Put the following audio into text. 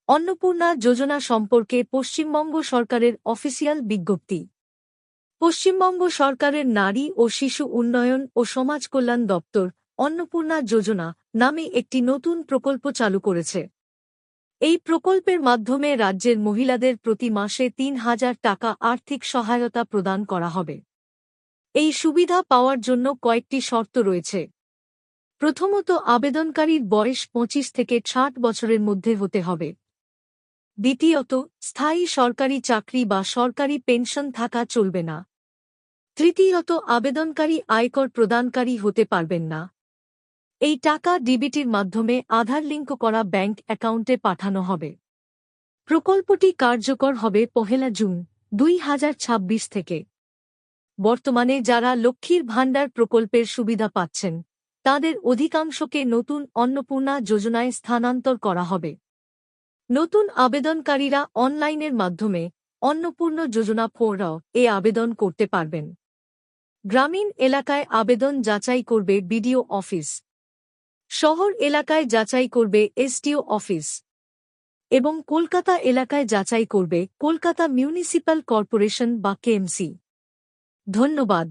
অন্নপূর্ণা যোজনা সম্পর্কে পশ্চিমবঙ্গ সরকারের অফিসিয়াল বিজ্ঞপ্তি। পশ্চিমবঙ্গ সরকারের নারী ও শিশু উন্নয়ন ও সমাজ কল্যাণ দপ্তর অন্নপূর্ণা যোজনা নামে একটি নতুন প্রকল্প চালু করেছে। এই প্রকল্পের মাধ্যমে রাজ্যের মহিলাদের প্রতি মাসে ৩,০০০ টাকা আর্থিক সহায়তা প্রদান করা হবে। এই সুবিধা পাওয়ার জন্য কয়েকটি শর্ত রয়েছে। প্রথমত, আবেদনকারীর বয়স ২৫ থেকে ৬০ বছরের মধ্যে হতে হবে। দ্বিতীয়ত, স্থায়ী সরকারি চাকরি বা সরকারি পেনশন থাকা চলবে না। তৃতীয়ত, আবেদনকারী আয়কর প্রদানকারী হতে পারবেন না। এই টাকা ডিবিটির মাধ্যমে আধার লিঙ্ক করা ব্যাংক অ্যাকাউন্টে পাঠানো হবে। প্রকল্পটি কার্যকর হবে ১ জুন ২০২৬ থেকে। বর্তমানে যারা লক্ষ্মীর ভাণ্ডার প্রকল্পের সুবিধা পাচ্ছেন, তাদের অধিকাংশকে নতুন অন্নপূর্ণা যোজনায় স্থানান্তর করা হবে। নতুন আবেদনকারীরা অনলাইনের মাধ্যমে অন্নপূর্ণা যোজনা এ আবেদন করতে পারবেন। গ্রামীণ এলাকায় আবেদন যাচাই করবে বিডিও অফিস, শহর এলাকায় যাচাই করবে এসডিও অফিস এবং কলকাতা এলাকায় যাচাই করবে কলকাতা মিউনিসিপ্যাল কর্পোরেশন বা কেএমসি। ধন্যবাদ।